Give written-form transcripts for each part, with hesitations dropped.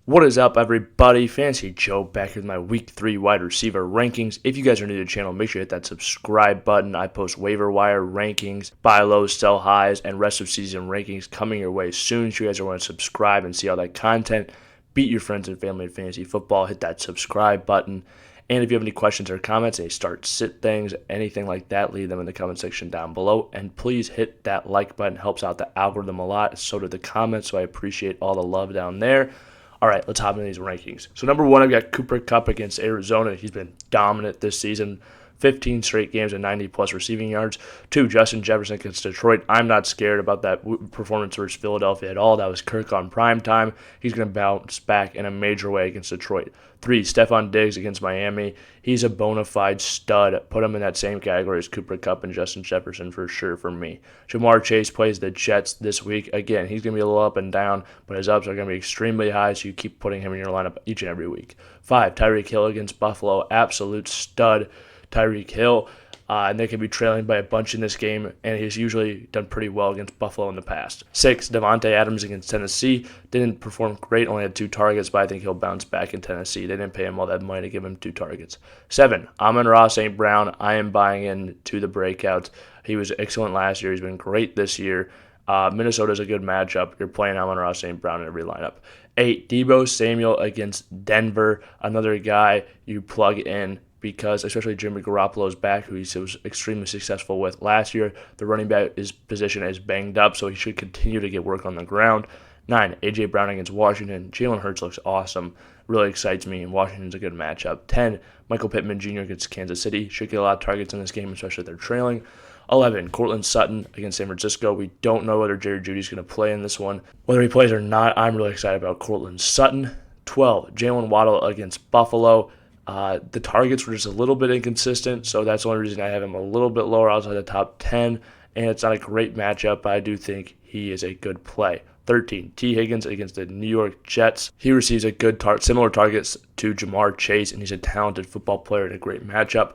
What is up, everybody? Fantasy Joe back with my Week 3 wide receiver rankings. If you guys are new to the channel, make sure you hit that subscribe button. I post waiver wire rankings, buy lows, sell highs, and rest of season rankings coming your way soon. So you guys are want to subscribe and see all that content. Beat your friends and family in fantasy football. Hit that subscribe button. And if you have any questions or comments, any start sit things, anything like that, leave them in the comment section down below. And please hit that like button. It helps out the algorithm a lot. So do the comments. So I appreciate all the love down there. All right, let's hop into these rankings. So number one, I've got Cooper Kupp against Arizona. He's been dominant this season. 15 straight games and 90-plus receiving yards. 2, Justin Jefferson against Detroit. I'm not scared about that performance versus Philadelphia at all. That was Kirk on prime time. He's going to bounce back in a major way against Detroit. 3, Stephon Diggs against Miami. He's a bona fide stud. Put him in that same category as Cooper Kupp and Justin Jefferson for sure for me. Ja'Marr Chase plays the Jets this week. Again, he's going to be a little up and down, but his ups are going to be extremely high, so you keep putting him in your lineup each and every week. 5, Tyreek Hill against Buffalo. Absolute stud. Tyreek Hill, and they can be trailing by a bunch in this game, and he's usually done pretty well against Buffalo in the past. 6, Davante Adams against Tennessee. Didn't perform great, only had 2 targets, but I think he'll bounce back in Tennessee. They didn't pay him all that money to give him 2 targets. 7, Amon-Ra St. Brown. I am buying into the breakout. He was excellent last year. He's been great this year. Minnesota's a good matchup. You're playing Amon-Ra St. Brown in every lineup. 8, Deebo Samuel against Denver. Another guy you plug in, because especially Jimmy Garoppolo's back, who he was extremely successful with last year. The running back position is banged up, so he should continue to get work on the ground. 9, A.J. Brown against Washington. Jalen Hurts looks awesome. Really excites me, and Washington's a good matchup. 10, Michael Pittman Jr. against Kansas City. Should get a lot of targets in this game, especially if they're trailing. 11, Courtland Sutton against San Francisco. We don't know whether Jerry Jeudy's going to play in this one. Whether he plays or not, I'm really excited about Courtland Sutton. 12, Jalen Waddle against Buffalo. The targets were just a little bit inconsistent, so that's the only reason I have him a little bit lower outside the top 10, and it's not a great matchup, but I do think he is a good play. 13, T. Higgins against the New York Jets. He receives a good similar targets to Ja'Marr Chase, and he's a talented football player in a great matchup.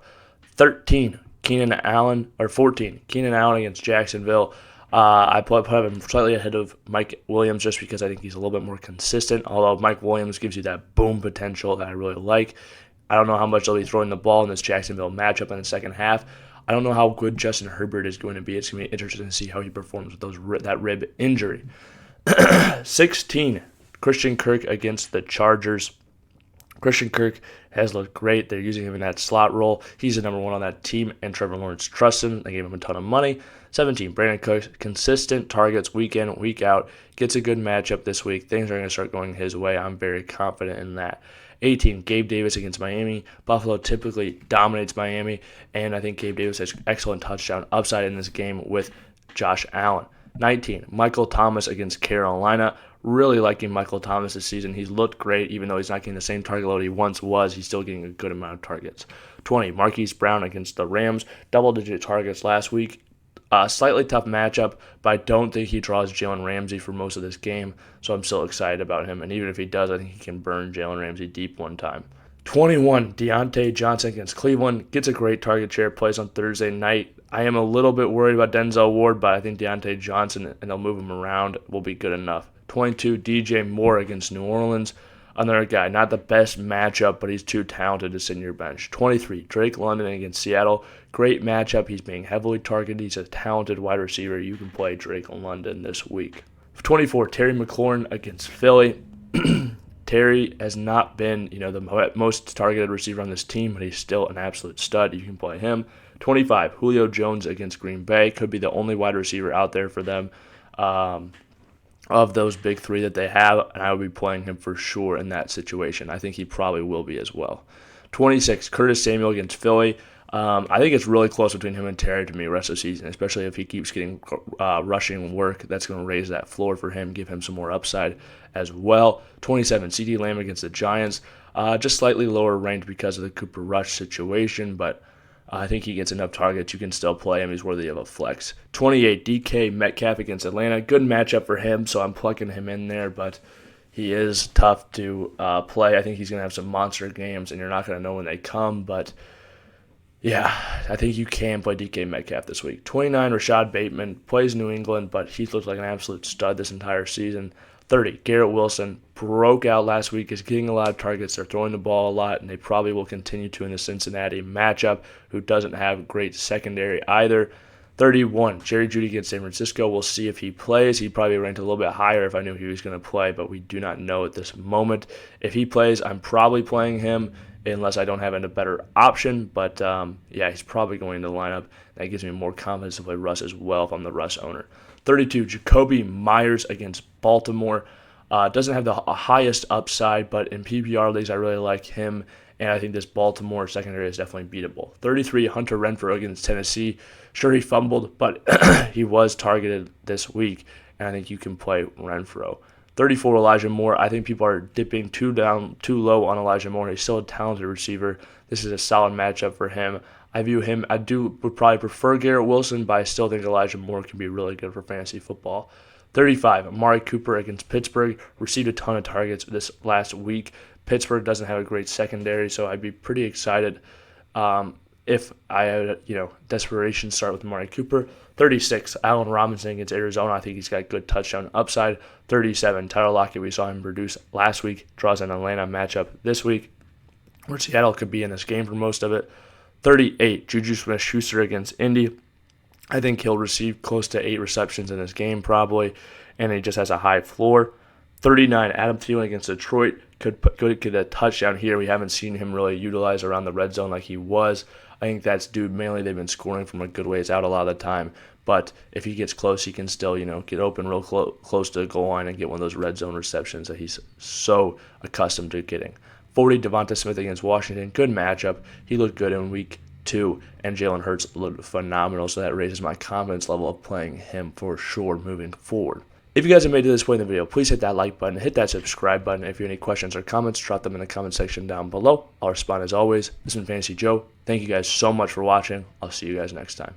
14, Keenan Allen against Jacksonville. I put him slightly ahead of Mike Williams just because I think he's a little bit more consistent, although Mike Williams gives you that boom potential that I really like. I don't know how much they'll be throwing the ball in this Jacksonville matchup in the second half. I don't know how good Justin Herbert is going to be. It's going to be interesting to see how he performs with that rib injury. 16, Christian Kirk against the Chargers. Christian Kirk has looked great. They're using him in that slot role. He's the number 1 on that team, and Trevor Lawrence trusts him. They gave him a ton of money. 17, Brandon Cooks, consistent targets week in, week out. Gets a good matchup this week. Things are going to start going his way. I'm very confident in that. 18, Gabe Davis against Miami. Buffalo typically dominates Miami, and I think Gabe Davis has excellent touchdown upside in this game with Josh Allen. 19, Michael Thomas against Carolina. Really liking Michael Thomas this season. He's looked great, even though he's not getting the same target load he once was. He's still getting a good amount of targets. 20, Marquise Brown against the Rams. Double-digit targets last week. Slightly tough matchup, but I don't think he draws Jalen Ramsey for most of this game, so I'm still excited about him. And even if he does, I think he can burn Jalen Ramsey deep one time. 21, Deontay Johnson against Cleveland. Gets a great target share, plays on Thursday night. I am a little bit worried about Denzel Ward, but I think Deontay Johnson, and they'll move him around, will be good enough. 22, DJ Moore against New Orleans. Another guy, not the best matchup, but he's too talented to sit in your bench. 23, Drake London against Seattle. Great matchup. He's being heavily targeted. He's a talented wide receiver. You can play Drake London this week. 24, Terry McLaurin against Philly. Terry has not been, the most targeted receiver on this team, but he's still an absolute stud. You can play him. 25, Julio Jones against Green Bay. Could be the only wide receiver out there for them. Of those big 3 that they have, and I would be playing him for sure in that situation. I think he probably will be as well. 26, Curtis Samuel against Philly. I think it's really close between him and Terry to me the rest of the season, especially if he keeps getting rushing work. That's going to raise that floor for him, give him some more upside as well. 27, CeeDee Lamb against the Giants. Just slightly lower ranked because of the Cooper Rush situation, but I think he gets enough targets. You can still play him. He's worthy of a flex. 28, DK Metcalf against Atlanta. Good matchup for him, so I'm plugging him in there, but he is tough to play. I think he's going to have some monster games, and you're not going to know when they come, but yeah, I think you can play DK Metcalf this week. 29, Rashad Bateman. Plays New England, but he's looked like an absolute stud this entire season. 30, Garrett Wilson broke out last week, is getting a lot of targets. They're throwing the ball a lot, and they probably will continue to in the Cincinnati matchup, who doesn't have great secondary either. 31, Jerry Jeudy against San Francisco. We'll see if he plays. He'd probably ranked a little bit higher if I knew he was going to play, but we do not know at this moment. If he plays, I'm probably playing him unless I don't have a better option. But, yeah, he's probably going into the lineup. That gives me more confidence to play Russ as well if I'm the Russ owner. 32, Jakobi Meyers against Baltimore. Doesn't have the highest upside, but in PPR leagues, I really like him, and I think this Baltimore secondary is definitely beatable. 33, Hunter Renfrow against Tennessee. Sure, he fumbled, but he was targeted this week, and I think you can play Renfrow. 34, Elijah Moore. I think people are dipping too low on Elijah Moore. He's still a talented receiver. This is a solid matchup for him. I would probably prefer Garrett Wilson, but I still think Elijah Moore can be really good for fantasy football. 35, Amari Cooper against Pittsburgh. Received a ton of targets this last week. Pittsburgh doesn't have a great secondary, so I'd be pretty excited if I had, desperation start with Amari Cooper. 36, Allen Robinson against Arizona. I think he's got good touchdown upside. 37, Tyler Lockett. We saw him produce last week. Draws an Atlanta matchup this week, where Seattle could be in this game for most of it. 38, Juju Smith-Schuster against Indy. I think he'll receive close to 8 receptions in this game probably, and he just has a high floor. 39, Adam Thielen against Detroit. Could get a touchdown here. We haven't seen him really utilize around the red zone like he was. I think that's due mainly they've been scoring from a good ways out a lot of the time. But if he gets close, he can still, get open real close to the goal line and get one of those red zone receptions that he's so accustomed to getting. 40, Devonta Smith against Washington. Good matchup. He looked good in week 2, and Jalen Hurts looked phenomenal, so that raises my confidence level of playing him for sure moving forward. If you guys have made it to this point in the video, please hit that like button, hit that subscribe button. If you have any questions or comments, drop them in the comment section down below. I'll respond as always. This has been Fantasy Joe. Thank you guys so much for watching. I'll see you guys next time.